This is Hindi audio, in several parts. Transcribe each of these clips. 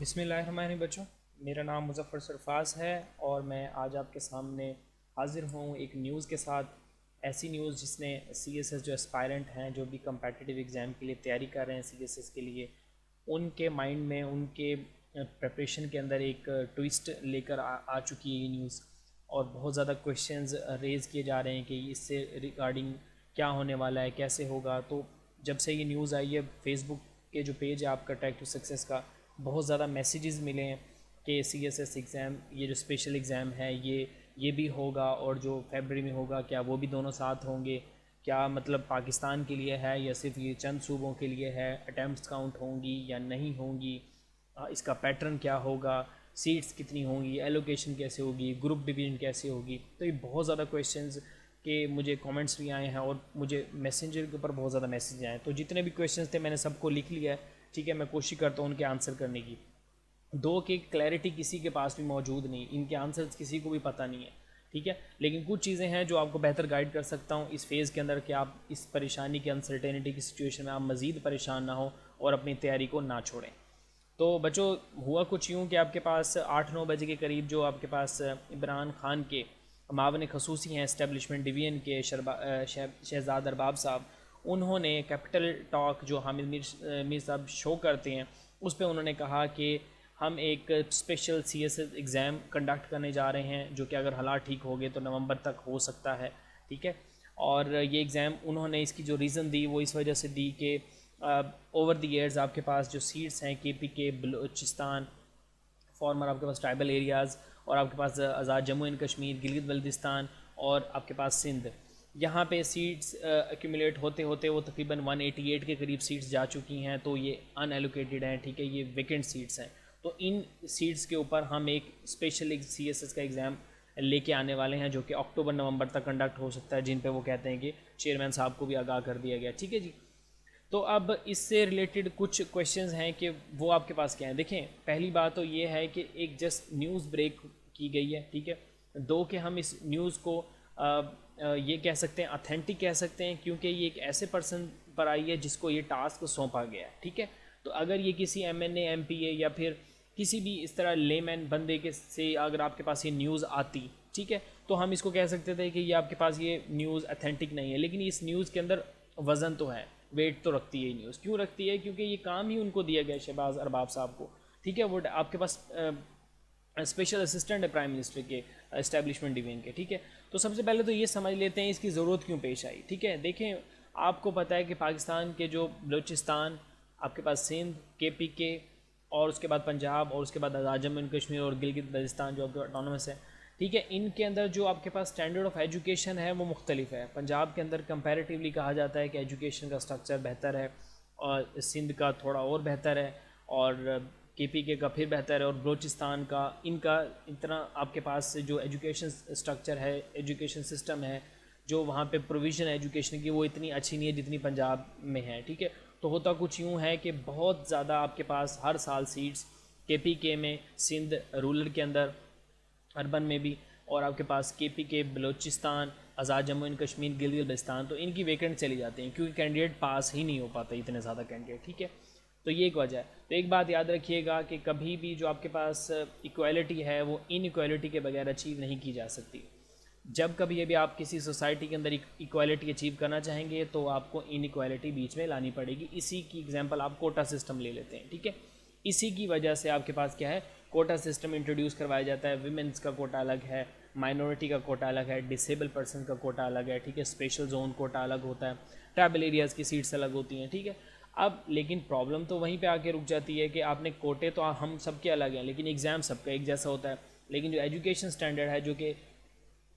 बिस्मिल्लाहिर्रहमानिर्रहीम बच्चों, मेरा नाम मुज़फ़्फ़र सरफाज़ है और मैं आज आपके सामने हाज़िर हूँ एक न्यूज़ के साथ। ऐसी न्यूज़ जिसने सीएसएस जो एस्पायरेंट हैं, जो भी कम्पिटिटिव एग्ज़ाम के लिए तैयारी कर रहे हैं सीएसएस के लिए, उनके माइंड में, उनके प्रिपरेशन के अंदर एक ट्विस्ट लेकर आ चुकी है ये न्यूज़। और बहुत ज़्यादा क्वेश्चंस रेज़ किए जा रहे हैं कि इससे रिगार्डिंग क्या होने वाला है, कैसे होगा। तो जब से ये न्यूज़ आई है, फेसबुक के जो पेज है आपका ट्रैक टू सक्सेस का, बहुत ज़्यादा मैसेजेस मिले हैं कि सीएसएस एग्ज़ाम, ये जो स्पेशल एग्ज़ाम है, ये भी होगा और जो फरवरी में होगा, क्या वो भी दोनों साथ होंगे, क्या मतलब पाकिस्तान के लिए है या सिर्फ ये चंद सूबों के लिए है, अटैम्प्ट्स काउंट होंगी या नहीं होंगी, इसका पैटर्न क्या होगा, सीट्स कितनी होंगी, एलोकेशन कैसे होगी, ग्रुप डिवीजन कैसे होगी। तो ये बहुत ज़्यादा क्वेश्चंस के मुझे कमेंट्स भी आए हैं और मुझे मैसेंजर के ऊपर बहुत ज़्यादा मैसेज आए हैं। तो जितने भी क्वेश्चंस थे मैंने सबको लिख लिया है, ठीक है। मैं कोशिश करता हूँ उनके आंसर करने की। दो की क्लैरिटी किसी के पास भी मौजूद नहीं, इनके आंसर्स किसी को भी पता नहीं है, ठीक है। लेकिन कुछ चीज़ें हैं जो आपको बेहतर गाइड कर सकता हूँ इस फेज़ के अंदर कि आप इस परेशानी की, अनसर्टेनिटी की सिचुएशन में आप मज़ीद परेशान ना हो और अपनी तैयारी को ना छोड़ें। तो बच्चों, हुआ कुछ यूँ कि आपके पास 8-9 बजे के करीब जो आपके पास इमरान ख़ान के मावन खसूसी हैं इस्टेब्लिशमेंट डिवीज़न के शहजाद अरबाब साहब, उन्होंने कैपिटल टॉक जो हामिद मीर साहब शो करते हैं, उस पर उन्होंने कहा कि हम एक स्पेशल सीएसएस एग्ज़ाम कंडक्ट करने जा रहे हैं, जो कि अगर हालात ठीक हो गए तो नवंबर तक हो सकता है, ठीक है। और ये एग्ज़ाम उन्होंने इसकी जो रीज़न दी वो इस वजह से दी कि ओवर द ईयर्स आपके पास जो सीट्स हैं के बलूचिस्तान, फॉर्मर आपके पास ट्राइबल एरियाज़, और आपके पास आज़ाद जम्मू एंड कश्मीर, गिलगित बल्तिस्तान और आपके पास सिंध, यहाँ पे सीट्स एक्यूमुलेट होते होते वो तकरीबन 188 के करीब सीट्स जा चुकी हैं। तो ये अनएलोकेटेड हैं, ठीक है, ये वेकेंट सीट्स हैं। तो इन सीट्स के ऊपर हम एक स्पेशल सीएसएस का एग्ज़ाम लेके आने वाले हैं, जो कि अक्टूबर नवंबर तक कंडक्ट हो सकता है, जिन पे वो कहते हैं कि चेयरमैन साहब को भी आगाह कर दिया गया, ठीक है जी। तो अब इससे रिलेटेड कुछ क्वेश्चंस हैं कि वो आपके पास क्या है। देखें, पहली बात तो ये है कि एक जस्ट न्यूज़ ब्रेक की गई है, ठीक है। दो कि हम इस न्यूज़ को ये कह सकते हैं, ऑथेंटिक कह सकते हैं, क्योंकि ये एक ऐसे पर्सन पर आई है जिसको ये टास्क सौंपा गया है, ठीक है। तो अगर ये किसी एमएनए, एमपीए या फिर किसी भी इस तरह लेमैन बंदे के से अगर आपके पास ये न्यूज़ आती, ठीक है, तो हम इसको कह सकते थे कि ये आपके पास ये न्यूज़ ऑथेंटिक नहीं है। लेकिन इस न्यूज़ के अंदर वज़न तो है, वेट तो रखती है ये न्यूज़। क्यों रखती है? क्योंकि ये काम ही उनको दिया गया शहबाज अरबाब साहब को, ठीक है। वो आपके पास स्पेशल असिस्टेंट है प्राइम मिनिस्टर के एस्टेब्लिशमेंट डिवीजन के, ठीक है। तो सबसे पहले तो ये समझ लेते हैं इसकी ज़रूरत क्यों पेश आई, ठीक है। देखें, आपको पता है कि पाकिस्तान के जो बलूचिस्तान, आपके पास सिंध, के और उसके बाद पंजाब और उसके बाद आज़ाद जम्मू एंड कश्मीर और गिलगित बल्तिस्तान जो आपके ऑटोनमस है, ठीक है, इनके अंदर जो आपके पास स्टैंडर्ड ऑफ एजुकेशन है वो मुख्तलिफ है। पंजाब के अंदर कंपैरेटिवली कहा जाता है कि एजुकेशन का स्ट्रक्चर बेहतर है, और सिंध का थोड़ा और बेहतर है, और के का फिर बेहतर है, और बलूचिस्तान का, इनका इतना आपके पास जो एजुकेशन स्ट्रक्चर है, एजुकेशन सिस्टम है, जो वहाँ पे प्रोविज़न है एजुकेशन की, वो इतनी अच्छी नहीं है जितनी पंजाब में है, ठीक है। तो होता कुछ यूँ है कि बहुत ज़्यादा आपके पास हर साल सीट्स के में, सिंध रूरल के अंदर, अर्बन में भी, और आपके पास के बलूचिस्तान, आज़ाद जम्मू एंड कश्मीर, गिलगित बल्तिस्तान, तो इनकी वैकेंट चली जाती हैं क्योंकि कैंडिडेट पास ही नहीं हो पाते, इतने ज़्यादा कैंडिडेट, ठीक है। तो ये एक वजह है। तो एक बात याद रखिएगा कि कभी भी जो आपके पास इक्वालिटी है वो इन इक्वालिटी के बगैर अचीव नहीं की जा सकती। जब कभी भी आप किसी सोसाइटी के अंदर इक्वालिटी अचीव करना चाहेंगे तो आपको इन इक्वालिटी बीच में लानी पड़ेगी। इसी की एग्जांपल आप कोटा सिस्टम ले लेते हैं, ठीक है। इसी की वजह से आपके पास क्या है, कोटा सिस्टम इंट्रोड्यूस करवाया जाता है। विमेंस का कोटा अलग है, माइनॉरिटी का कोटा अलग है, डिसेबल पर्सन का कोटा अलग है, ठीक है, स्पेशल जोन कोटा अलग होता है, ट्राइबल एरियाज़ की सीट्स अलग होती हैं, ठीक है। अब लेकिन प्रॉब्लम तो वहीं पे आके रुक जाती है कि आपने कोटे तो हम सबके अलग हैं, लेकिन एग्ज़ाम सबका एक जैसा होता है। लेकिन जो एजुकेशन स्टैंडर्ड है, जो कि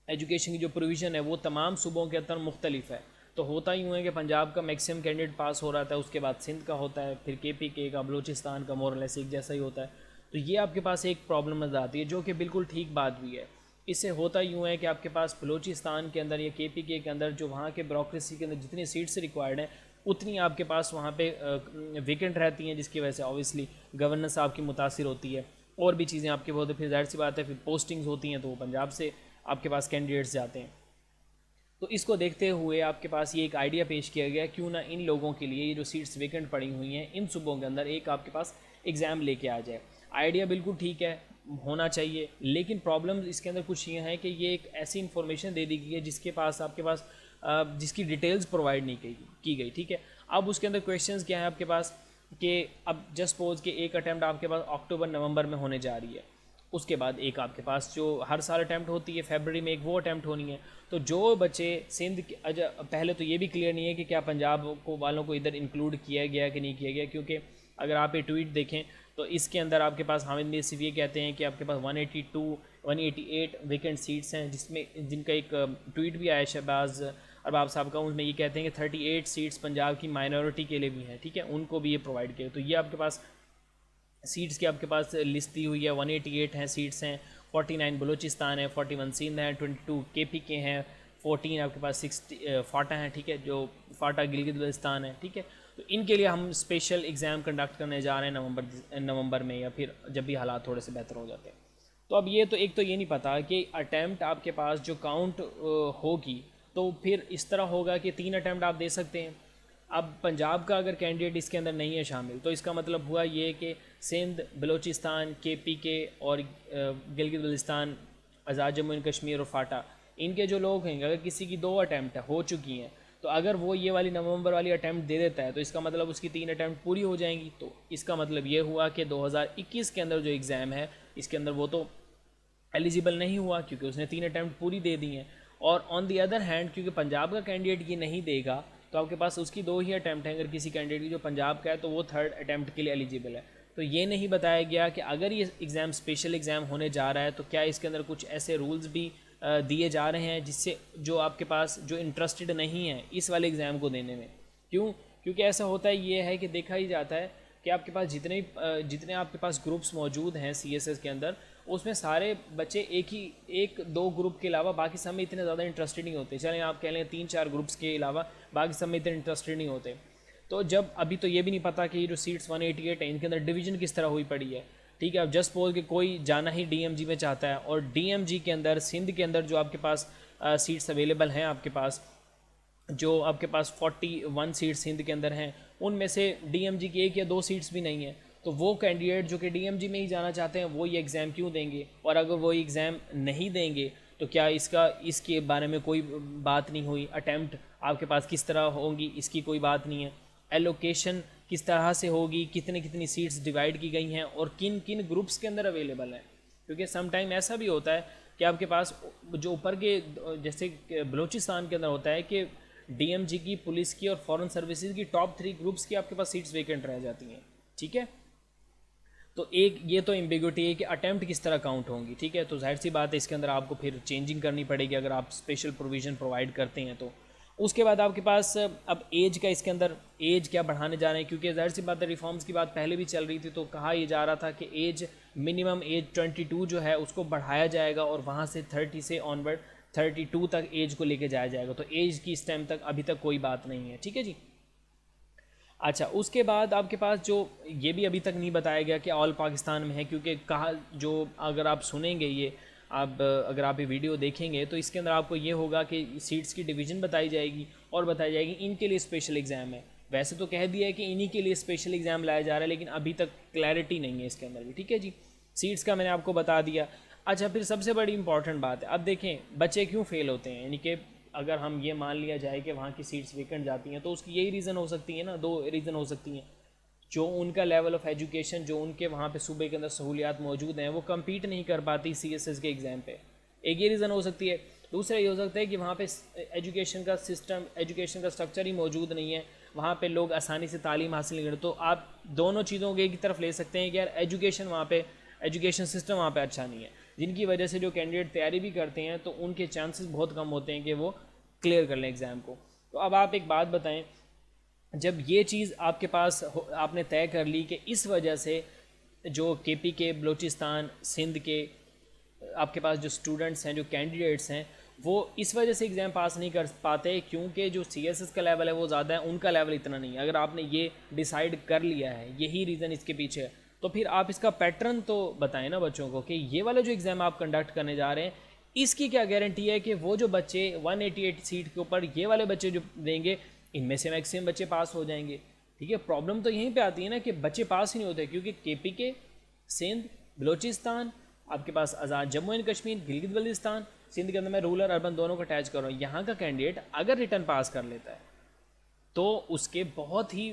एजुकेशन की जो प्रोविज़न है, वो तमाम सूबों के अंदर मुख्तलिफ है। तो होता यूँ है कि पंजाब का मैक्सिमम कैंडिडेट पास हो रहा था, उसके बाद सिंध का होता है, फिर के का, बलूचिस्तान का मोरलेस एक जैसा ही होता है। तो ये आपके पास एक प्रॉब्लम नज़र आती है, जो कि बिल्कुल ठीक बात भी है। इससे होता यूँ है कि आपके पास बलूचिस्तान के अंदर या के अंदर जो वहाँ के ब्यूरोक्रेसी के अंदर जितनी सीट्स रिक्वायर्ड हैं, उतनी आपके पास वहाँ पे वेकेंट रहती हैं, जिसकी वजह से ऑब्वियसली गवर्नेंस आपकी मुतासिर होती है, और भी चीज़ें आपके बहुत, फिर जाहिर सी बात है, फिर पोस्टिंग्स होती हैं तो वो पंजाब से आपके पास कैंडिडेट्स जाते हैं। तो इसको देखते हुए आपके पास ये एक आइडिया पेश किया गया, क्यों ना इन लोगों के लिए ये जो सीट्स वेकेंट पड़ी हुई हैं इन सूबों के अंदर एक आपके पास एग्ज़ाम लेके आ जाए। आइडिया बिल्कुल ठीक है, होना चाहिए, लेकिन प्रॉब्लम इसके अंदर कुछ ये है कि ये एक ऐसी इन्फॉर्मेशन दे दी गई है जिसके पास आपके पास जिसकी डिटेल्स प्रोवाइड नहीं की गई, ठीक है। अब उसके अंदर क्वेश्चंस क्या है आपके पास कि अब जस्ट सपोज कि एक अटैम्प्ट आपके पास अक्टूबर नवंबर में होने जा रही है, उसके बाद एक आपके पास जो हर साल अटैम्प्ट होती है फरवरी में एक वो अटैम्प्ट होनी है। तो जो बच्चे सिंध पहले तो ये भी क्लियर नहीं है कि क्या पंजाब को वालों को इधर इंक्लूड किया गया कि नहीं किया गया, क्योंकि अगर आप ये ट्वीट देखें तो इसके अंदर आपके पास हामिद मीर सिर्फ ये कहते हैं कि आपके पास 188 वेकेंट सीट्स हैं, जिसमें जिनका एक ट्वीट भी आया शहबाज अरबाब साहब का, उसमें ये कहते हैं कि 38 सीट्स पंजाब की माइनॉरिटी के लिए भी हैं, ठीक है, उनको भी ये प्रोवाइड किया। तो ये आपके पास सीट्स की आपके पास लिस्ट दी हुई है, 188 हैं सीट्स हैं, 49 बलूचिस्तान है, 41 सिंध हैं, 22 KP के हैं, 14 आपके पास 60 फाटा हैं, ठीक है, जो फाटा गिलगित बल्तिस्तान है, ठीक है। तो इनके लिए हम स्पेशल एग्ज़ाम कंडक्ट करने जा रहे हैं नवंबर में, या फिर जब भी हालात थोड़े से बेहतर हो जाते हैं। तो अब ये तो एक तो ये नहीं पता कि अटैम्प्ट आपके पास जो काउंट होगी तो फिर इस तरह होगा कि 3 अटैम्प्ट आप दे सकते हैं। अब पंजाब का अगर कैंडिडेट इसके अंदर नहीं है शामिल, तो इसका मतलब हुआ ये कि सिंध, बलूचिस्तान, KPK और गिलगित बल्तिस्तान, आज़ाद जम्मू एंड कश्मीर और फाटा, इनके जो लोग हैं अगर किसी की 2 अटैम्प्ट हो चुकी हैं, तो अगर वो ये वाली नवंबर वाली अटैम्प्ट दे देता है तो इसका मतलब उसकी 3 अटैम्प्ट पूरी हो जाएंगी। तो इसका मतलब ये हुआ कि 2021 के अंदर जो एग्ज़ाम है इसके अंदर वो तो एलिजिबल नहीं हुआ क्योंकि उसने 3 अटैम्प्ट पूरी दे दी हैं। और ऑन दी अदर हैंड क्योंकि पंजाब का कैंडिडेट ये नहीं देगा तो आपके पास उसकी 2 ही अटैम्प्ट हैं, अगर किसी कैंडिडेट की जो पंजाब का है तो वो 3rd अटैम्प्ट के लिए एलिजिबल है। तो ये नहीं बताया गया कि अगर ये एग्ज़ाम स्पेशल एग्ज़ाम होने जा रहा है तो क्या इसके अंदर कुछ ऐसे रूल्स भी दिए जा रहे हैं जिससे जो आपके पास जो इंटरेस्टेड नहीं है इस वाले एग्ज़ाम को देने में। क्योंकि ऐसा होता है, ये है कि देखा ही जाता है कि आपके पास जितने आपके पास ग्रुप्स मौजूद हैं CSS के अंदर, उसमें सारे बच्चे एक दो ग्रुप के अलावा बाकी सब में इतने ज़्यादा इंटरेस्टेड नहीं होते। चलें आप कह लें 3-4 ग्रुप्स के अलावा बाकी सब में इतने इंटरेस्टेड नहीं होते। तो जब अभी तो ये भी नहीं पता कि ये जो सीट्स 188 हैं इनके अंदर डिवीज़न किस तरह हुई पड़ी है, ठीक है। अब जस्ट सपोज कि कोई जाना ही DMG में चाहता है और DMG के अंदर सिंध के अंदर जो आपके पास सीट्स अवेलेबल हैं, आपके पास जो आपके पास 41 सीट्स सिंध के अंदर हैं, उनमें से DMG की 1 या 2 सीट्स भी नहीं हैं। तो वो कैंडिडेट जो कि DMG में ही जाना चाहते हैं वो ये एग्ज़ाम क्यों देंगे, और अगर वो एग्ज़ाम नहीं देंगे तो क्या इसके बारे में कोई बात नहीं हुई। अटैम्प्ट आपके पास किस तरह होंगी इसकी कोई बात नहीं है। एलोकेशन किस तरह से होगी, कितनी सीट्स डिवाइड की गई हैं और किन किन ग्रुप्स के अंदर अवेलेबल हैं। क्योंकि सम टाइम ऐसा भी होता है कि आपके पास जो ऊपर के जैसे बलूचिस्तान के अंदर होता है कि DMG की, पुलिस की और फॉरेन सर्विसेज की टॉप 3 ग्रुप्स की आपके पास सीट्स वेकेंट रह जाती हैं, ठीक है। तो एक ये तो एम्बिग्युइटी है कि अटैम्प्ट किस तरह काउंट होंगी, ठीक है। तो जाहिर सी बात है इसके अंदर आपको फिर चेंजिंग करनी पड़ेगी अगर आप स्पेशल प्रोविज़न प्रोवाइड करते हैं तो। उसके बाद आपके पास अब एज का, इसके अंदर एज क्या बढ़ाने जा रहे हैं, क्योंकि जाहिर सी बात है रिफॉर्म्स की बात पहले भी चल रही थी। तो कहा यह जा रहा था कि एज मिनिमम एज 22 जो है उसको बढ़ाया जाएगा और वहाँ से 30 से ऑनवर्ड 32 तक एज को लेके जाया जाएगा। तो एज की इस टाइम तक अभी तक कोई बात नहीं है, ठीक है जी। अच्छा, उसके बाद आपके पास जो ये भी अभी तक नहीं बताया गया कि ऑल पाकिस्तान में है, क्योंकि कहा जो अगर आप सुनेंगे ये अगर आप ये वीडियो देखेंगे तो इसके अंदर आपको ये होगा कि सीट्स की डिवीज़न बताई जाएगी और बताई जाएगी इनके लिए स्पेशल एग्ज़ाम है। वैसे तो कह दिया है कि इन्हीं के लिए स्पेशल एग्ज़ाम लाया जा रहा है, लेकिन अभी तक क्लैरिटी नहीं है इसके अंदर भी, ठीक है जी। सीट्स का मैंने आपको बता दिया। अच्छा, फिर सबसे बड़ी इंपॉर्टेंट बात है, अब देखें बच्चे क्यों फेल होते हैं, यानी कि अगर हम ये मान लिया जाए कि वहाँ की सीट्स वेकेंट जाती हैं तो उसकी यही रीज़न हो सकती है ना, 2 रीज़न हो सकती हैं। जो उनका लेवल ऑफ एजुकेशन, जो उनके वहाँ पे सूबे के अंदर सहूलियात मौजूद हैं, वो कम्पीट नहीं कर पाती CSS के एग्ज़ाम पे, एक ये रीज़न हो सकती है। दूसरा ये हो सकता है कि वहाँ पे एजुकेशन का सिस्टम, एजुकेशन का स्ट्रक्चर ही मौजूद नहीं है, वहाँ पे लोग आसानी से तालीम हासिल नहीं करते। तो आप दोनों चीज़ों को एक ही तरफ ले सकते हैं कि यार एजुकेशन वहाँ पे, एजुकेशन सिस्टम वहाँ पे अच्छा नहीं है, जिनकी वजह से जो कैंडिडेट तैयारी भी करते हैं तो उनके चांसेस बहुत कम होते हैं कि वो क्लियर कर लें एग्ज़ाम को। तो अब आप एक बात बताएं, जब ये चीज़ आपके पास आपने तय कर ली कि इस वजह से जो KP के, बलूचिस्तान, सिंध के आपके पास जो स्टूडेंट्स हैं, जो कैंडिडेट्स हैं, वो इस वजह से एग्ज़ाम पास नहीं कर पाते क्योंकि जो CSS का लेवल है वो ज़्यादा है, उनका लेवल इतना नहीं है। अगर आपने ये डिसाइड कर लिया है, यही रीज़न इसके पीछे है, तो फिर आप इसका पैटर्न तो बताएं ना बच्चों को कि ये वाला जो एग्ज़ाम आप कंडक्ट करने जा रहे हैं इसकी क्या गारंटी है कि वो जो बच्चे 188 सीट के ऊपर ये वाले बच्चे जो देंगे इनमें से मैक्सिमम बच्चे पास हो जाएंगे, ठीक है। प्रॉब्लम तो यहीं पे आती है ना कि बच्चे पास ही नहीं होते, क्योंकि KP के सिंध, बलूचिस्तान, आपके पास आज़ाद जम्मू एंड कश्मीर, गिलगित बल्तिस्तान, सिंध के अंदर मैं रूरल अर्बन दोनों को अटैच कर रहा हूँ। यहाँ का कैंडिडेट अगर रिटर्न पास कर लेता है तो उसके बहुत ही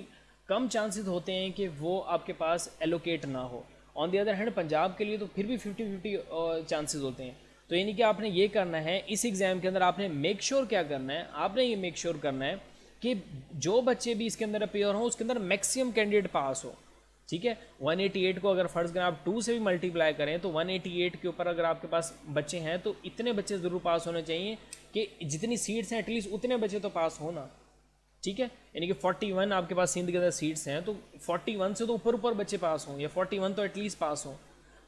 कम चांसेस होते हैं कि वो आपके पास एलोकेट ना हो। On the other hand Punjab के लिए तो फिर भी 50-50 चांसेस होते हैं। तो यानी कि आपने ये करना है इस एग्ज़ाम के अंदर, आपने मेक श्योर क्या करना है, आपने ये मेक श्योर करना है कि जो बच्चे भी इसके अंदर अपेयर हों उसके अंदर मैक्सिमम कैंडिडेट पास हो। ठीक है, 188 को अगर फ़र्ज़ करें आप 2 से भी मल्टीप्लाई करें तो 188 के ऊपर अगर आपके पास बच्चे हैं तो इतने बच्चे ज़रूर पास होने चाहिए कि जितनी सीट्स हैं एटलीस्ट उतने बच्चे तो पास होना। ठीक है, यानी कि 41 आपके पास सिंध के अंदर सीट्स हैं तो 41 से तो ऊपर ऊपर बच्चे पास हों, या 41 तो एटलीस्ट पास हों।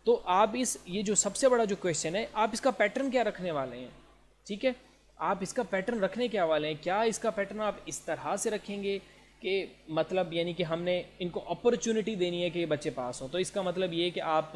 तो आप ये जो सबसे बड़ा जो क्वेश्चन है, आप इसका पैटर्न क्या रखने वाले हैं। ठीक है, आप इसका पैटर्न रखने क्या वाले हैं। क्या इसका पैटर्न आप इस तरह से रखेंगे कि मतलब यानी कि हमने इनको अपॉर्चुनिटी देनी है कि ये बच्चे पास हों। तो इसका मतलब ये कि आप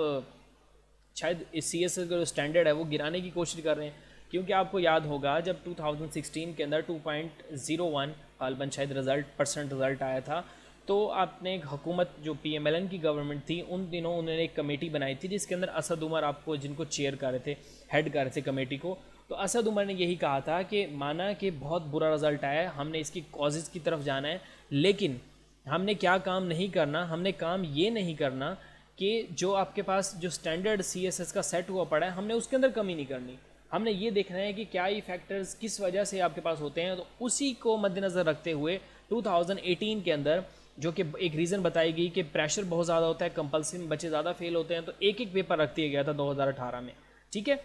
शायद इस सी एस का जो स्टैंडर्ड है वो गिराने की कोशिश कर रहे हैं। क्योंकि आपको याद होगा जब 2016 के अंदर 2.01 गालबन शायद रिज़ल्ट आया था, तो आपने एक हुकूमत जो PMLN की गवर्नमेंट थी उन दिनों उन्होंने एक कमेटी बनाई थी जिसके अंदर असद उमर आपको जिनको चेयर कर रहे थे, हेड कर रहे थे कमेटी को। तो असद उमर ने यही कहा था कि माना कि बहुत बुरा रिज़ल्ट आया है, हमने इसकी कॉजेज़ की तरफ जाना है, लेकिन हमने क्या काम नहीं करना, हमने काम ये नहीं करना कि जो आपके पास जो स्टैंडर्ड CSS का सेट हुआ पड़ा है हमने उसके अंदर कमी नहीं करनी। हमने ये देखना है कि क्या ये फैक्टर्स किस वजह से आपके पास होते हैं। तो उसी को मद्देनज़र रखते हुए 2018 के अंदर जो कि एक रीज़न बताई गई कि प्रेशर बहुत ज़्यादा होता है, कंपल्सरी में बच्चे ज़्यादा फेल होते हैं, तो एक एक पेपर रख दिया गया था 2018 में। ठीक है,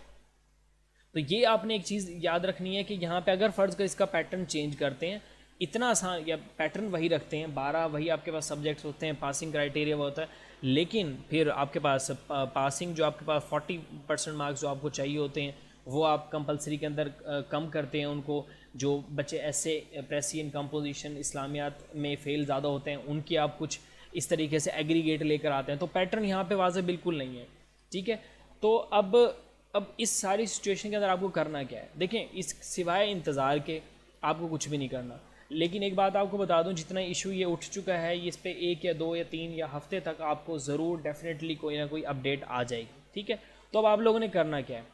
तो ये आपने एक चीज़ याद रखनी है कि यहाँ पे अगर फ़र्ज़ का इसका पैटर्न चेंज करते हैं, इतना आसान या पैटर्न वही रखते हैं, 12 वही आपके पास सब्जेक्ट्स होते हैं, पासिंग क्राइटेरिया वो होता है, लेकिन फिर आपके पास पासिंग जो आपके पास 40% मार्क्स जो आपको चाहिए होते हैं वो आप कंपलसरी के अंदर कम करते हैं उनको। जो बच्चे ऐसे प्रेसियन कंपोजिशन इस्लामियात में फ़ेल ज़्यादा होते हैं उनकी आप कुछ इस तरीके से एग्रीगेट लेकर आते हैं। तो पैटर्न यहाँ पे वाज़ेह बिल्कुल नहीं है। ठीक है, तो अब इस सारी सिचुएशन के अंदर आपको करना क्या है। देखें, इस सिवाय इंतज़ार के आपको कुछ भी नहीं करना। लेकिन एक बात आपको बता दूं, जितना इशू ये उठ चुका है इस पे 1 या 2 या 3 या हफ्ते तक आपको ज़रूर डेफिनेटली कोई ना कोई अपडेट आ जाएगी। ठीक है, तो अब आप लोगों ने करना क्या है।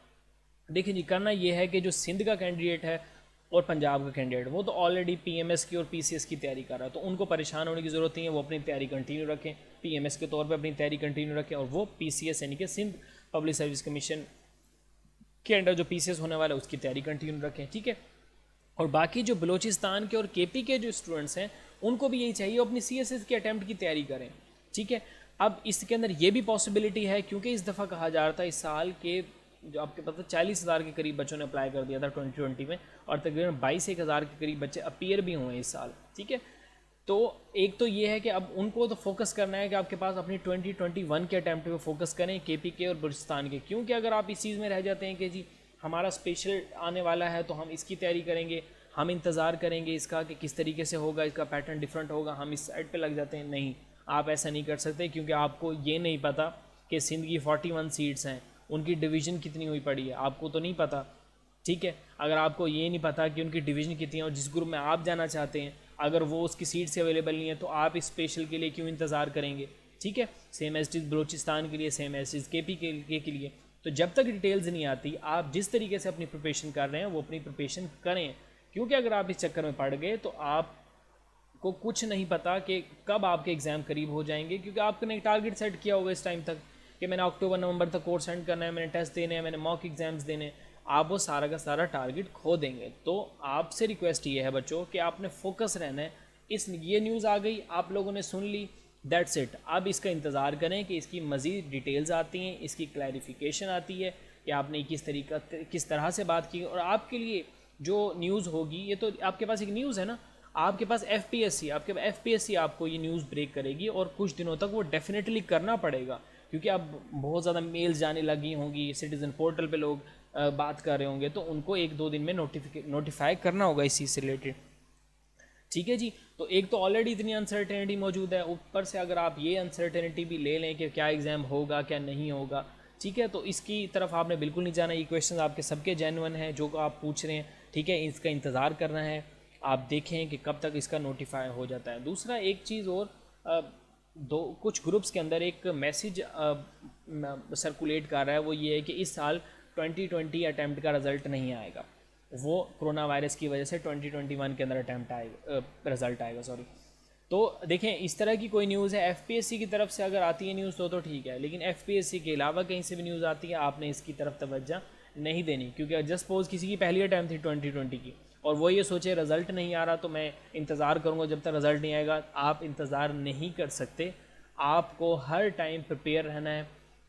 देखिए जी, करना ये है कि जो सिंध का कैंडिडेट है और पंजाब का कैंडिडेट वो तो ऑलरेडी PMS की और PCS की तैयारी कर रहा है, तो उनको परेशान होने की ज़रूरत नहीं है। वो अपनी तैयारी कंटिन्यू रखें, PMS के तौर पे अपनी तैयारी कंटिन्यू रखें, और वो PCS यानी कि सिंध पब्लिक सर्विस कमीशन के अंडर जो PCS होने वाला है उसकी तैयारी कंटिन्यू रखें। ठीक है, और बाकी जो बलूचिस्तान के और KP के जो स्टूडेंट्स हैं उनको भी यही चाहिए, अपनी CSS के अटैम्प्ट की तैयारी करें। ठीक है, अब इसके अंदर ये भी पॉसिबिलिटी है, क्योंकि इस दफ़ा कहा जा रहा था इस साल के जो आपके पता 40,000 के करीब बच्चों ने अप्लाई कर दिया था 2020 में, और तकरीबन 22,000 के करीब बच्चे अपीयर भी हुए इस साल। ठीक है, तो एक तो ये है कि अब उनको तो फोकस करना है कि आपके पास अपनी 2021 के अटैम्प्ट पे फोकस करें, KP के और बलूचिस्तान के। क्योंकि अगर आप इस चीज़ में रह जाते हैं कि जी हमारा स्पेशल आने वाला है तो हम इसकी तैयारी करेंगे, हम इंतज़ार करेंगे इसका कि किस तरीके से होगा, इसका पैटर्न डिफरेंट होगा, हम इस साइड पे लग जाते हैं, नहीं, आप ऐसा नहीं कर सकते। क्योंकि आपको ये नहीं पता कि सिंध की 41 सीट्स हैं, उनकी डिवीज़न कितनी हुई पड़ी है, आपको तो नहीं पता। ठीक है, अगर आपको ये नहीं पता कि उनकी डिवीज़न कितनी है और जिस ग्रुप में आप जाना चाहते हैं अगर वो उसकी सीट्स अवेलेबल नहीं है, तो आप इस स्पेशल के लिए क्यों इंतज़ार करेंगे। ठीक है, सेम एज इज़ बलूचिस्तान के लिए, सेम एज इज़ KP के लिए। तो जब तक डिटेल्स नहीं आती, आप जिस तरीके से अपनी प्रिपरेशन कर रहे हैं वो अपनी प्रिपरेशन करें। क्योंकि अगर आप इस चक्कर में पड़ गए तो आपको कुछ नहीं पता कि कब आपके एग्ज़ाम करीब हो जाएंगे। क्योंकि आपने एक टारगेट सेट किया होगा इस टाइम तक कि मैंने अक्टूबर-नवंबर तक कोर्स एंड करना है, मैंने टेस्ट देने हैं, मैंने मॉक एग्ज़ाम्स देने हैं, आप वो सारा का सारा टारगेट खो देंगे। तो आपसे रिक्वेस्ट ये है बच्चों कि आपने फोकस रहना है। ये न्यूज़ आ गई, आप लोगों ने सुन ली, दैट्स इट। अब इसका इंतज़ार करें कि इसकी मज़ीद डिटेल्स आती हैं, इसकी क्लैरिफिकेशन आती है कि आपने किस तरह से बात की। और आपके लिए जो न्यूज़ होगी, ये तो आपके पास एक न्यूज़ है ना, आपके पास FPSC आपको ये न्यूज़ ब्रेक करेगी, और कुछ दिनों तक वो डेफिनेटली करना पड़ेगा। क्योंकि अब बहुत ज़्यादा मेल्स जाने लगी होंगी, सिटीज़न पोर्टल पे लोग बात कर रहे होंगे, तो उनको 1-2 दिन में नोटिफाई करना होगा इस चीज़ से रिलेटेड। ठीक है जी, तो एक तो ऑलरेडी इतनी अनसर्टेनिटी मौजूद है, ऊपर से अगर आप ये अनसर्टेनिटी भी ले लें कि क्या एग्ज़ाम होगा क्या नहीं होगा, ठीक है, तो इसकी तरफ आपने बिल्कुल नहीं जाना। ये क्वेश्चन आपके सबके जेन्युइन हैं जो आप पूछ रहे हैं। ठीक है, इसका इंतज़ार करना है, आप देखें कि कब तक इसका नोटिफाई हो जाता है। दूसरा एक चीज़ और, कुछ ग्रुप्स के अंदर एक मैसेज सर्कुलेट कर रहा है वो ये है कि इस साल 2020 अटैम्प्ट का रिज़ल्ट नहीं आएगा, वो कोरोना वायरस की वजह से 2021 के अंदर अटैम्प्ट आएगा, रिज़ल्ट आएगा सॉरी। तो देखें इस तरह की कोई न्यूज़ है एफपीएससी की तरफ से अगर आती है न्यूज़ तो ठीक है, लेकिन एफपीएससी के अलावा कहीं से भी न्यूज़ आती है आपने इसकी तरफ तवज्जो नहीं देनी, क्योंकि जस्ट सपोज किसी की पहली अटैम्प्ट थी 2020 की और वो ये सोचे रिज़ल्ट नहीं आ रहा तो मैं इंतज़ार करूँगा जब तक रिज़ल्ट नहीं आएगा। आप इंतज़ार नहीं कर सकते, आपको हर टाइम प्रिपेयर रहना है।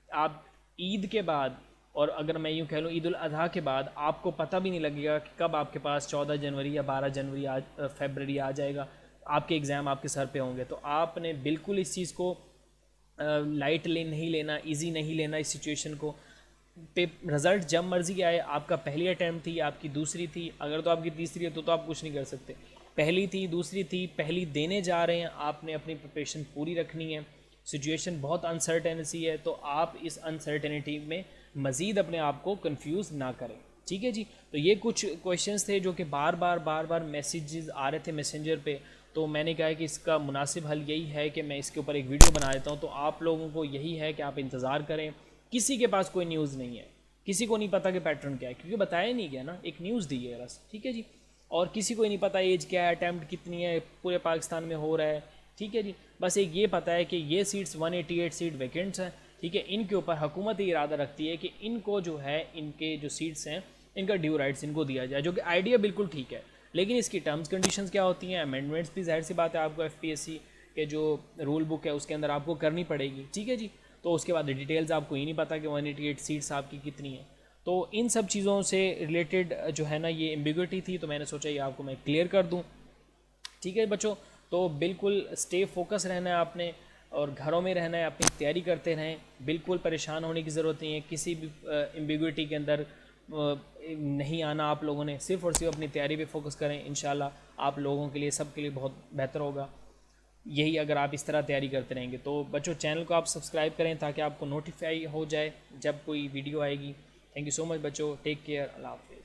आप ईद के बाद, और अगर मैं यूँ कह लूँ ईद उल अज़हा के बाद, आपको पता भी नहीं लगेगा कि कब आपके पास 14 जनवरी या 12 जनवरी फरवरी आ जाएगा, आपके एग्ज़ाम आपके सर पे होंगे। तो आपने बिल्कुल इस चीज़ को लाइट नहीं लेना, इजी नहीं लेना इस सिचुएशन को। पे रिज़ल्ट जब मर्जी आए, आपका पहली अटैम्प्ट थी, आपकी दूसरी थी, अगर तो आपकी तीसरी है तो आप कुछ नहीं कर सकते। पहली थी, दूसरी थी, पहली देने जा रहे हैं, आपने अपनी प्रिपरेशन पूरी रखनी है। सिचुएशन बहुत अनसर्टेनिटी है, तो आप इस अनसर्टेनिटी में मज़ीद अपने आप को कंफ्यूज ना करें, ठीक है जी। तो ये कुछ क्वेश्चंस थे जो कि बार बार मैसेजेस आ रहे थे मैसेंजर पे, तो मैंने कहा कि इसका मुनासिब हल यही है कि मैं इसके ऊपर एक वीडियो बना देता हूँ। तो आप लोगों को यही है कि आप इंतज़ार करें, किसी के पास कोई न्यूज़ नहीं है, किसी को नहीं पता कि पैटर्न क्या है, क्योंकि बताया नहीं गया ना, एक न्यूज़ दी है बस, ठीक है जी। और किसी को नहीं पता एज क्या है, अटैम्प्ट कितनी है, पूरे पाकिस्तान में हो रहा है, ठीक है जी। बस एक ये पता है कि ये सीट्स 188 सीट वैकेंट्स हैं, ठीक है। इनके ऊपर हुकूमत ये इरादा रखती है कि इनको जो है, इनके जो सीट्स हैं, इनका ड्यू राइट्स इनको दिया जाए, जो कि आइडिया बिल्कुल ठीक है। लेकिन इसकी टर्म्स कंडीशंस क्या होती हैं, अमेंडमेंट्स भी जाहिर सी बात है आपको एफपीएससी के जो रूल बुक है उसके अंदर आपको करनी पड़ेगी, ठीक है जी। तो उसके बाद डिटेल्स आपको ही नहीं पता कि 188 सीट्स आपकी कितनी हैं। तो इन सब चीज़ों से रिलेटेड जो है ना ये एम्बिग्विटी थी, तो मैंने सोचा ये आपको मैं क्लियर कर दूँ, ठीक है बच्चों। तो बिल्कुल स्टे फोकस रहना है आपने, और घरों में रहना है, अपनी तैयारी करते रहें, बिल्कुल परेशान होने की ज़रूरत नहीं है, किसी भी एम्बिग्विटी के अंदर नहीं आना। आप लोगों ने सिर्फ़ और सिर्फ अपनी तैयारी पे फोकस करें, इंशाल्लाह आप लोगों के लिए, सब के लिए बहुत बेहतर होगा यही, अगर आप इस तरह तैयारी करते रहेंगे। तो बच्चों चैनल को आप सब्सक्राइब करें ताकि आपको नोटिफाई हो जाए जब कोई वीडियो आएगी। थैंक यू सो मच बच्चों, टेक केयर, अल्लाह हाफ़िज़।